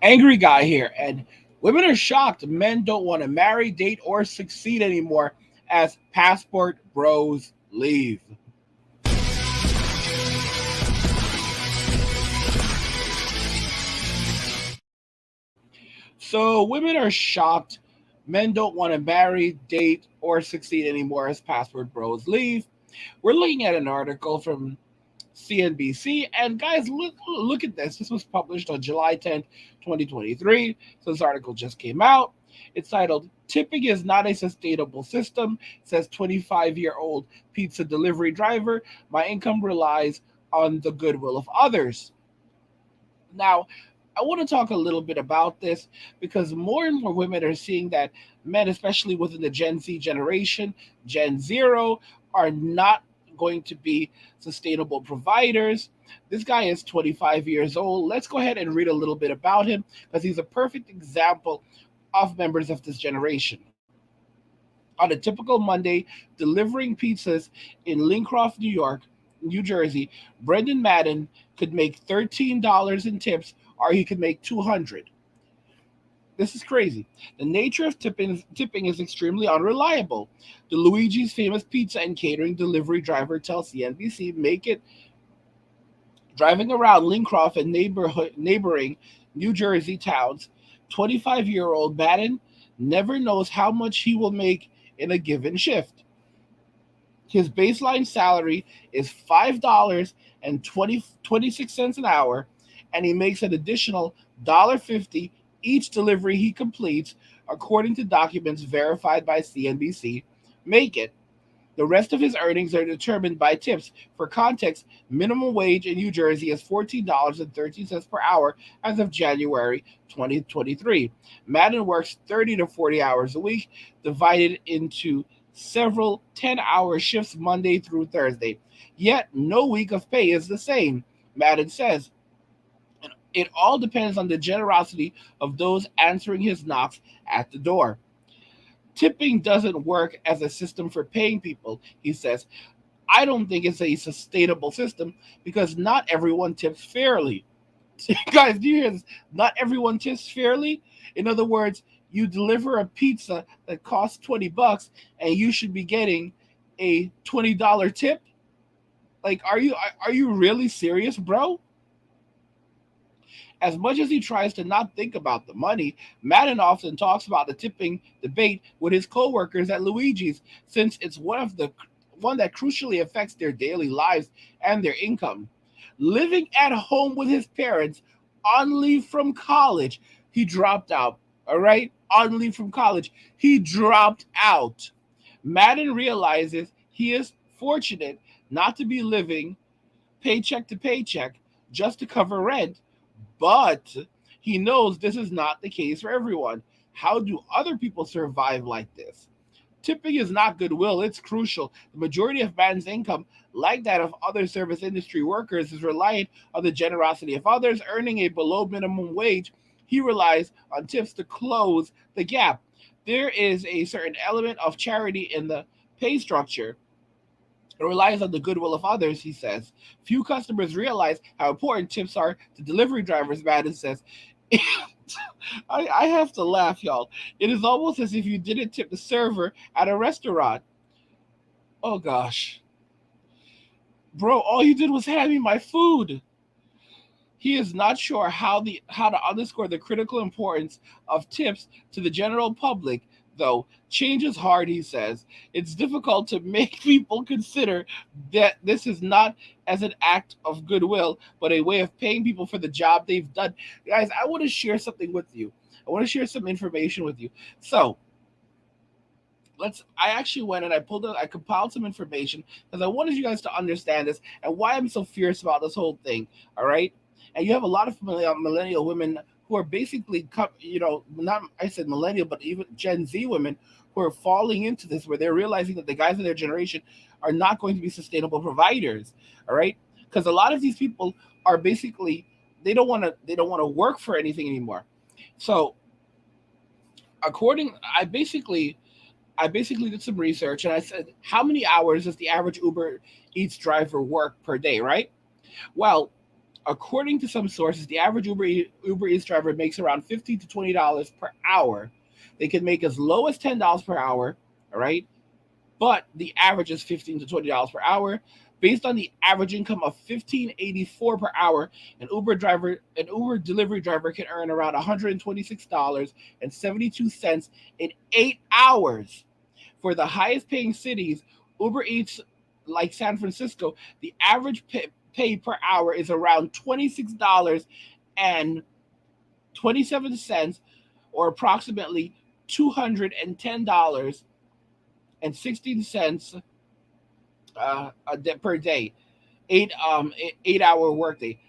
Angry guy here, and women are shocked men don't want to marry, date, or succeed anymore as passport bros leave. So women are shocked men don't want to marry, date, or succeed anymore as passport bros leave. We're looking at an article from CNBC. And guys, look at this. This was published on July 10th, 2023. So this article just came out. It's titled Tipping is Not a Sustainable System, says 25-year-old pizza delivery driver. My income relies on the goodwill of others. Now, I want to talk a little bit about this because more and more women are seeing that men, especially within the Gen Z generation, Gen Zero, are not going to be sustainable providers. This guy is 25 years old. Let's go ahead and read a little bit about him because he's a perfect example of members of this generation. On a typical Monday, delivering pizzas in Lincroft, New York, New Jersey, Brendan Madden could make $13 in tips, or he could make 200. This is crazy. The nature of tipping is extremely unreliable. The Luigi's famous pizza and catering delivery driver tells CNBC make it driving around Lincroft and neighboring New Jersey towns. 25-year-old Madden never knows how much he will make in a given shift. His baseline salary is $5.26 an hour, and he makes an additional $1.50 each delivery he completes, according to documents verified by CNBC. Make it. The rest of his earnings are determined by tips. For context, minimum wage in New Jersey is $14.13 per hour as of January 2023. Madden works 30 to 40 hours a week, divided into several 10-hour shifts Monday through Thursday. Yet, no week of pay is the same, Madden says. It all depends on the generosity of those answering his knocks at the door. Tipping doesn't work as a system for paying people, he says. I don't think it's a sustainable system because not everyone tips fairly. Guys, do you hear this? Not everyone tips fairly. In other words, you deliver a pizza that costs $20 and you should be getting a $20 tip. Like, are you really serious, bro? As much as he tries to not think about the money, Madden often talks about the tipping debate with his coworkers at Luigi's, since it's one that crucially affects their daily lives and their income. Living at home with his parents on leave from college, he dropped out. All right, on leave from college, he dropped out. Madden realizes he is fortunate not to be living paycheck to paycheck just to cover rent, but he knows this is not the case for everyone. How do other people survive like this? Tipping is not goodwill, it's crucial. The majority of man's income, like that of other service industry workers, is reliant on the generosity of others. Earning a below minimum wage, he relies on tips to close the gap. There is a certain element of charity in the pay structure. It relies on the goodwill of others, he says. Few customers realize how important tips are to delivery drivers, Madden says. I have to laugh, y'all. It is almost as if you didn't tip the server at a restaurant. Oh gosh. Bro, all you did was hand me my food. He is not sure how to underscore the critical importance of tips to the general public, though. Change is hard, he says. It's difficult to make people consider that this is not as an act of goodwill, but a way of paying people for the job they've done. Guys, I want to share something with you. I want to share some information with you. So, I actually went and I compiled some information because I wanted you guys to understand this and why I'm so fierce about this whole thing. All right, and you have a lot of millennial women who are basically, not I said millennial, but even Gen Z women who are falling into this, where they're realizing that the guys in their generation are not going to be sustainable providers. All right, because a lot of these people are basically they don't want to work for anything anymore. So according, I basically did some research and I said, how many hours does the average Uber Eats driver work per day, right? Well, According to some sources, the average Uber Eats driver makes around $15 to $20 per hour. They can make as low as $10 per hour, all right? But the average is $15 to $20 per hour. Based on the average income of $15.84 per hour, an Uber delivery driver can earn around $126.72 in 8 hours. For the highest paying cities, Uber Eats, like San Francisco, the average pay per hour is around $26.27, or approximately $210.16 per day, 8 hour workday.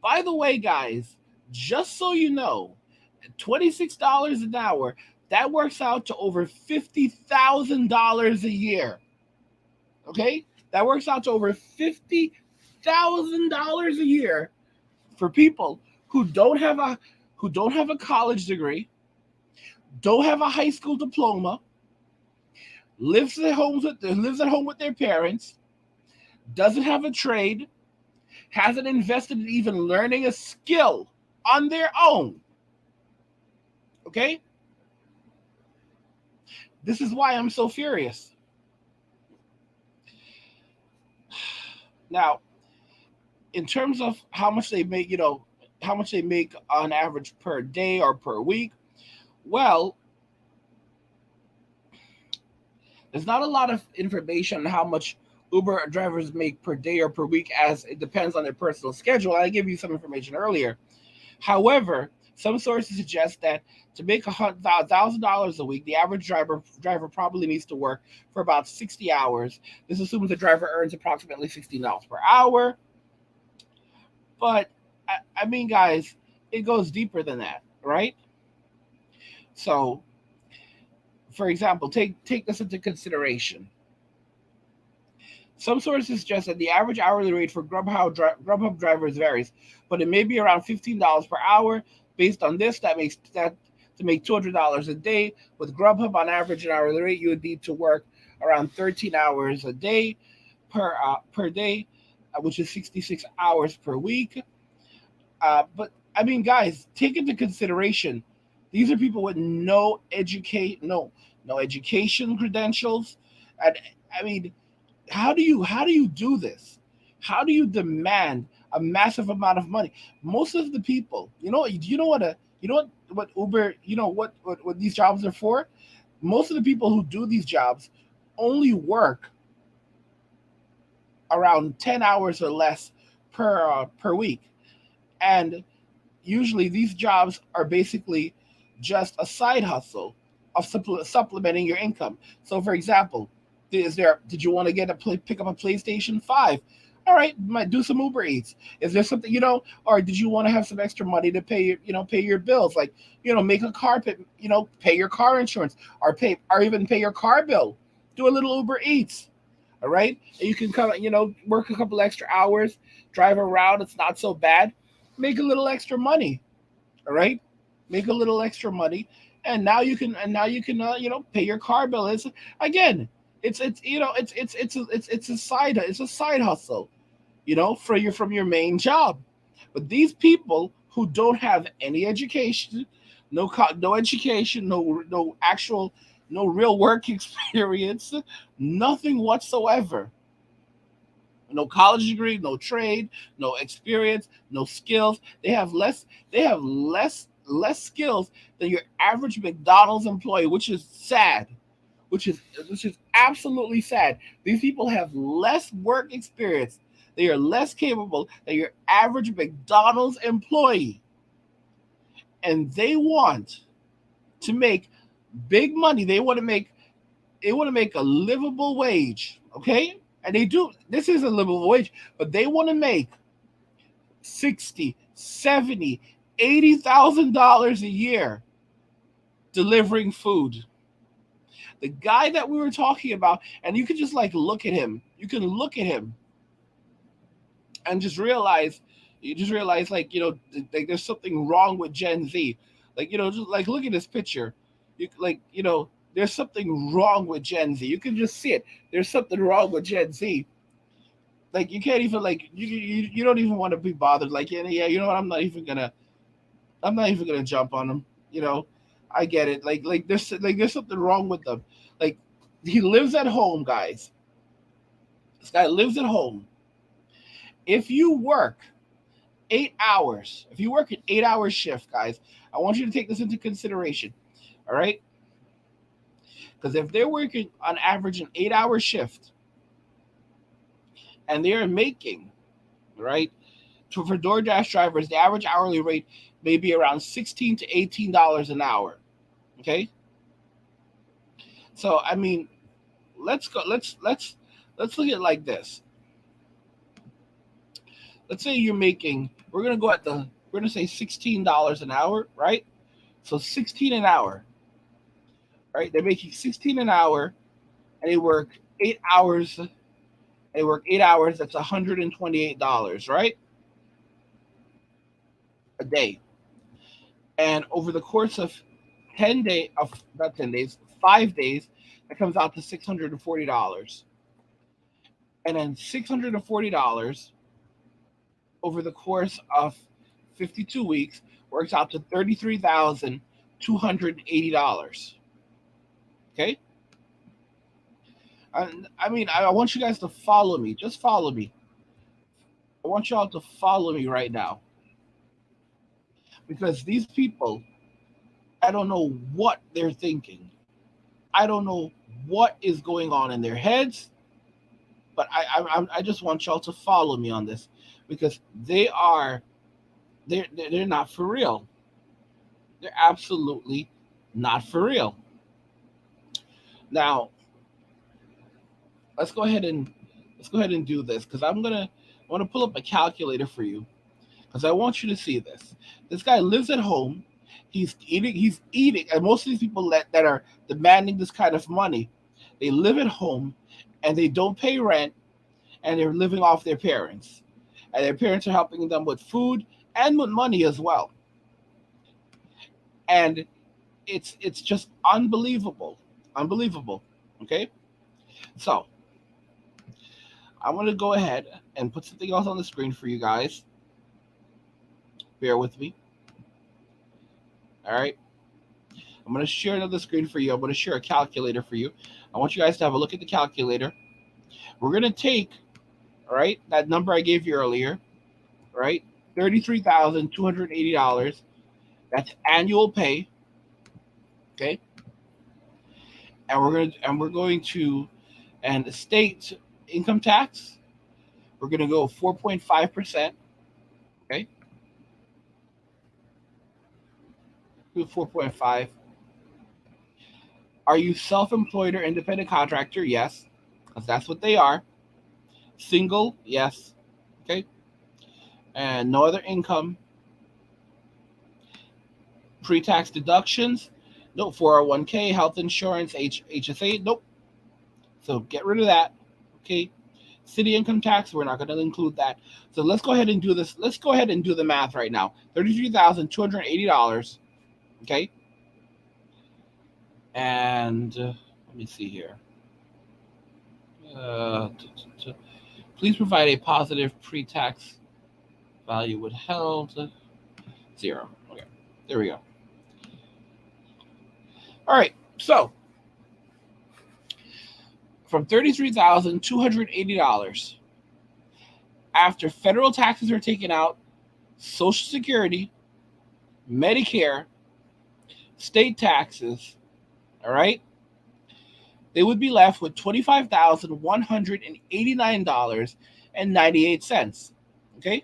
By the way, guys, just so you know, $26 an hour, that works out to over $50,000 a year. Okay, that works out to over $50,000 a year for people who don't have a college degree, don't have a high school diploma, lives at home with their parents, doesn't have a trade, hasn't invested in even learning a skill on their own. Okay? This is why I'm so furious. Now, in terms of how much they make, how much they make on average per day or per week, well, there's not a lot of information on how much Uber drivers make per day or per week, as it depends on their personal schedule. I gave you some information earlier. However, some sources suggest that to make $1,000 a week, the average driver probably needs to work for about 60 hours. This assumes the driver earns approximately $16 per hour. But I mean, guys, it goes deeper than that, right? So, for example, take this into consideration. Some sources suggest that the average hourly rate for Grubhub drivers varies, but it may be around $15 per hour. Based on this, that to make $200 a day with Grubhub, on average an hourly rate, you would need to work around 13 hours a day per day, which is 66 hours per week. But I mean, guys, take into consideration these are people with no education credentials, and I mean, how do you do this? How do you demand a massive amount of money? Most of the people, what Uber, what these jobs are for? Most of the people who do these jobs only work around 10 hours or less per week. And usually these jobs are basically just a side hustle of supplementing your income. So, for example, did you want to pick up a PlayStation 5? All right, might do some Uber Eats. Is there something, or did you want to have some extra money to pay your bills, like, make a carpet, pay your car insurance, or even pay your car bill? Do a little Uber Eats. All right, and you can come, work a couple extra hours, drive around. It's not so bad. Make a little extra money. All right, make a little extra money, and now you can pay your car bill. It's again, it's a side hustle, from your main job. But these people who don't have any education, no education, no real work experience, nothing whatsoever, no college degree, no trade, no experience, no skills. They have less skills than your average McDonald's employee, which is sad. Which is absolutely sad. These people have less work experience. They are less capable than your average McDonald's employee. And they want to make big money. They want to make a livable wage, okay? And they do. This is a livable wage, but they want to make 60, 70, $80,000 a year delivering food. The guy that we were talking about, and you can just like look at him. You can look at him and you just realize like there's something wrong with Gen Z. Like, just like look at this picture. There's something wrong with Gen Z. You can just see it. There's something wrong with Gen Z. like you can't even like you don't even want to be bothered. Like yeah, you know what? I'm not even gonna jump on him. You know, I get it. There's something wrong with them. Like he lives at home, guys. This guy lives at home. If you work 8 hours, if you work an 8 hour shift, guys, I want you to take this into consideration. All right, because if they're working on average an 8 hour shift and they're making right for DoorDash drivers, the average hourly rate may be around $16 to $18 an hour. Okay, so I mean, let's go. Let's look at it like this. Let's say you're making. We're gonna go at the. We're gonna say $16 an hour, right? So 16 an hour, right? They're making 16 an hour, and they work 8 hours. They work 8 hours. That's $128, right? A day. And over the course of 10 days, of not 10 days, 5 days, that comes out to $640. And then $640 over the course of 52 weeks works out to $33,280. Okay? I mean, I want you guys to follow me. Just follow me. I want y'all to follow me right now. Because these people, I don't know what they're thinking. I don't know what is going on in their heads, but I just want y'all to follow me on this because they're not for real. They're absolutely not for real. Now let's go ahead and do this because I want to pull up a calculator for you because I want you to see this. This guy lives at home. He's eating, and most of these people that are demanding this kind of money, they live at home and they don't pay rent and they're living off their parents. And their parents are helping them with food and with money as well. And it's just unbelievable. Unbelievable. Okay? So I'm gonna go ahead and put something else on the screen for you guys. Bear with me. All right. I'm going to share another screen for you. I'm going to share a calculator for you. I want you guys to have a look at the calculator. We're going to take, all right, that number I gave you earlier, right? $33,280. That's annual pay. Okay. And we're going to and the state income tax, we're going to go 4.5%. Okay. Do 4.5. Are you self-employed or independent contractor? Yes, because that's what they are. Single? Yes. Okay. And no other income. Pre-tax deductions? No. 401k, health insurance, HSA? Nope. So get rid of that. Okay. City income tax, we're not going to include that. So let's go ahead and do this. Let's go ahead and do the math right now. $33,280. Okay. And let me see here. Please provide a positive pre-tax value withheld. 0. Okay. There we go. All right. So from $33,280 after federal taxes are taken out, Social Security, Medicare, state taxes, all right, they would be left with $25,189.98. Okay?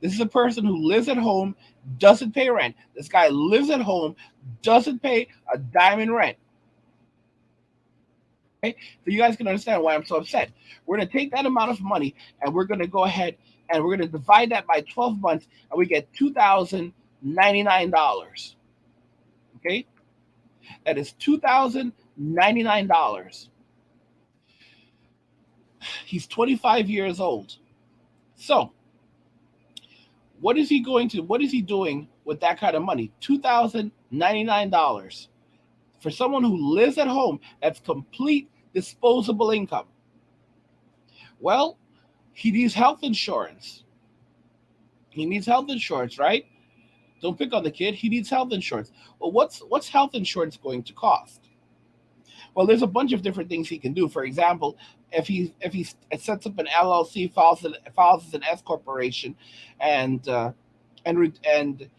This is a person who lives at home, doesn't pay rent. This guy lives at home, doesn't pay a dime in rent. Okay? So you guys can understand why I'm so upset. We're going to take that amount of money and we're going to go ahead and we're going to divide that by 12 months and we get $2,099. Okay? That is $2,099. He's 25 years old. So, what is he doing with that kind of money? $2,099. For someone who lives at home, that's complete disposable income. Well, He needs health insurance. He needs health insurance, right? Don't pick on the kid. He needs health insurance. Well, what's health insurance going to cost? Well, there's a bunch of different things he can do. For example, if he sets up an LLC, files as an S corporation, and and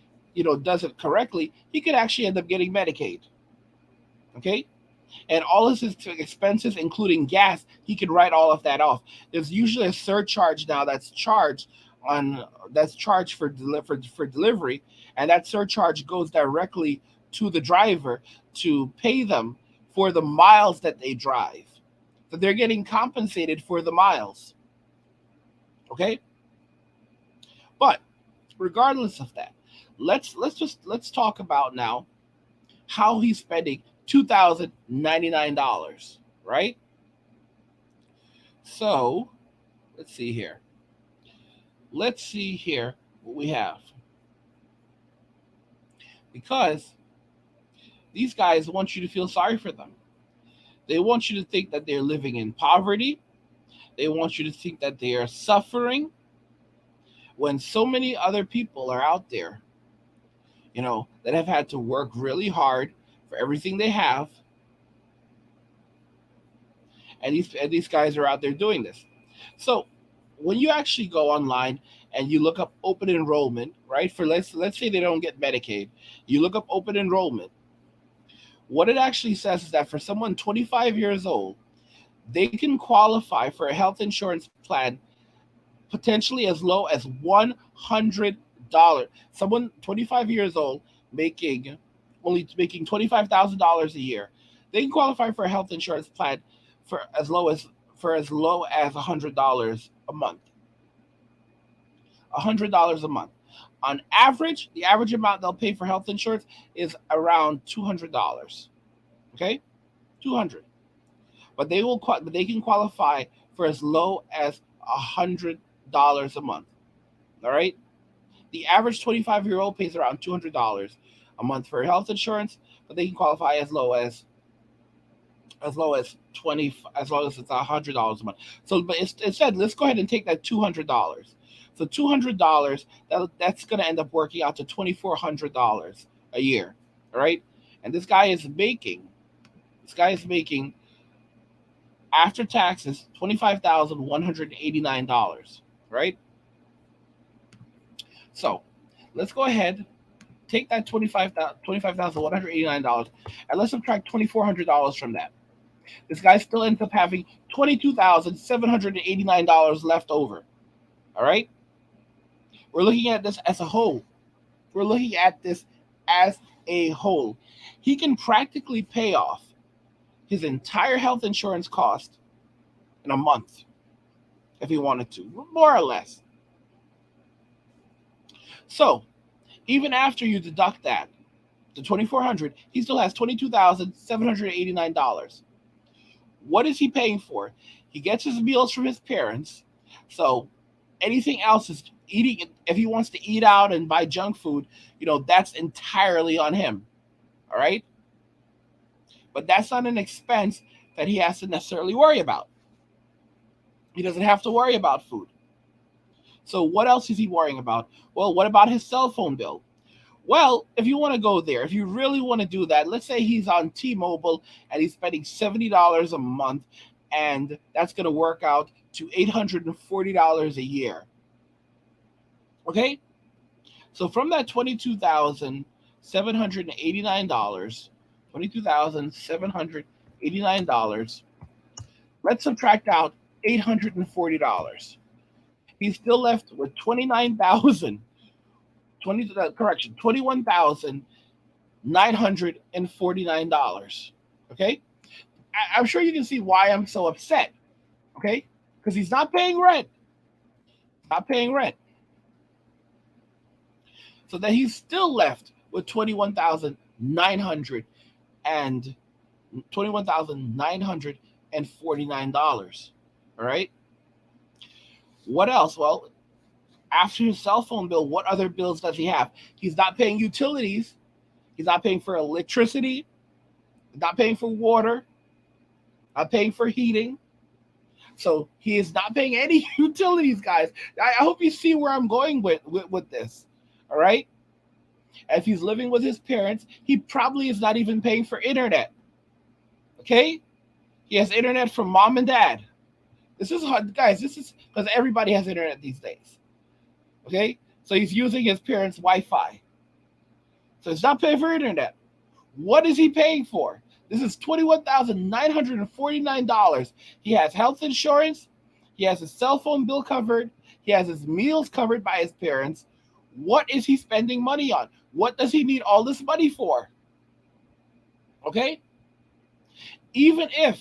does it correctly, he could actually end up getting Medicaid. Okay, and all of his expenses, including gas, he can write all of that off. There's usually a surcharge now on that's charged for delivery, and that surcharge goes directly to the driver to pay them for the miles that they drive. So they're getting compensated for the miles. Okay, but regardless of that, let's talk about now how he's spending $2,099, right? So let's see here. Let's see here what we have. Because these guys want you to feel sorry for them. They want you to think that they're living in poverty. They want you to think that they are suffering when so many other people are out there, that have had to work really hard for everything they have. And these guys are out there doing this. So when you actually go online and you look up open enrollment, right? For let's say they don't get Medicaid, you look up open enrollment. What it actually says is that for someone 25 years old, they can qualify for a health insurance plan potentially as low as $100. Someone 25 years old making $25,000 a year, they can qualify for a health insurance plan for as low as $100 a month. $100 a month. On average, the average amount they'll pay for health insurance is around $200. Okay, 200. But they can qualify for as low as $100 a month. All right. The average 25-year-old pays around $200 a month for health insurance, but they can qualify as low as it's $100 a month. So, but it said let's go ahead and take that $200. So $200, that's going to end up working out to $2,400 a year. All right, and this guy is making after taxes $25,189. Right. So let's go ahead, take that $25,189, and let's subtract $2,400 from that. This guy still ends up having $22,789 left over. All right. We're looking at this as a whole. We're looking at this as a whole. He can practically pay off his entire health insurance cost in a month if he wanted to, more or less. So even after you deduct that, the 2,400, he still has $22,789. What is he paying for? He gets his meals from his parents. So anything else is eating. If he wants to eat out and buy junk food, that's entirely on him. All right. But that's not an expense that he has to necessarily worry about. He doesn't have to worry about food. So what else is he worrying about? Well, what about his cell phone bill? Well, if you want to go there, if you really want to do that, let's say he's on T-Mobile and he's spending $70 a month, and that's going to work out to $840 a year. Okay? So from that $22,789, let's subtract out $840. He's still left with 21,949. Okay? I'm sure you can see why I'm so upset. Okay? Because he's not paying rent. Not paying rent. So then he's still left with 21,949. All right? What else? Well, after his cell phone bill, what other bills does he have? He's not paying utilities. He's not paying for electricity. He's not paying for water. Not paying for heating. So he is not paying any utilities, guys. I hope you see where I'm going with this. All right. If he's living with his parents, he probably is not even paying for internet. Okay. He has internet from mom and dad. This is hard, guys. This is because everybody has internet these days. Okay. So he's using his parents' Wi-Fi. So he's not paying for internet. What is he paying for? This is $21,949. He has health insurance. He has his cell phone bill covered. He has his meals covered by his parents. What is he spending money on? What does he need all this money for? Okay? Even if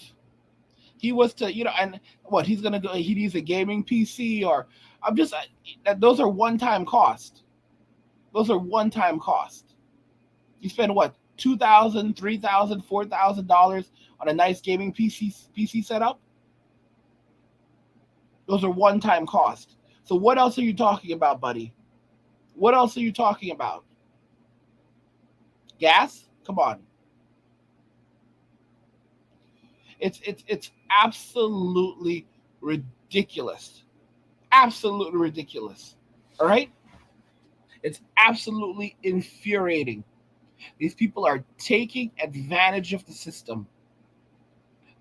he was to, and what he's going to do, he needs a gaming PC or those are one-time cost. Those are one-time cost. You spend what? $2,000, $3,000, $4,000 on a nice gaming PC setup. Those are one-time costs. So what else are you talking about, buddy? What else are you talking about? Gas? Come on. It's absolutely ridiculous. Absolutely ridiculous. All right? It's absolutely infuriating. These people are taking advantage of the system.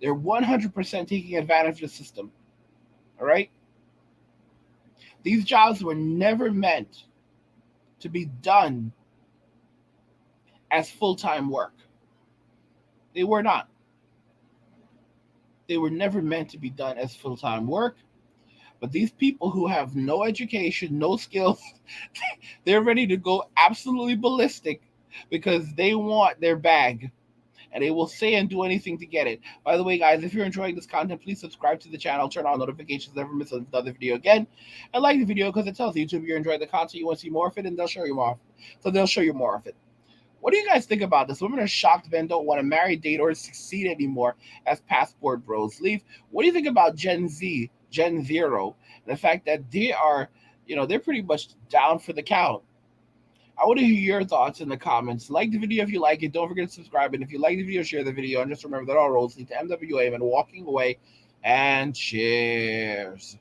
They're 100% taking advantage of the system. All right? These jobs were never meant to be done as full-time work. They were not. They were never meant to be done as full-time work. But these people who have no education, no skills, they're ready to go absolutely ballistic because they want their bag. And they will say and do anything to get it. By the way, guys, if you're enjoying this content, please subscribe to the channel, turn on notifications, never miss another video again. And like the video because it tells YouTube you're enjoying the content, you want to see more of it, and they'll show you more of it. So they'll show you more of it. What do you guys think about this? Women are shocked men don't want to marry, date, or succeed anymore as passport bros leave. What do you think about Gen Z, Gen Zero, and the fact that they are, they're pretty much down for the count? I want to hear your thoughts in the comments. Like the video if you like it. Don't forget to subscribe. And if you like the video, share the video. And just remember that all roads lead to MWA and walking away. And cheers.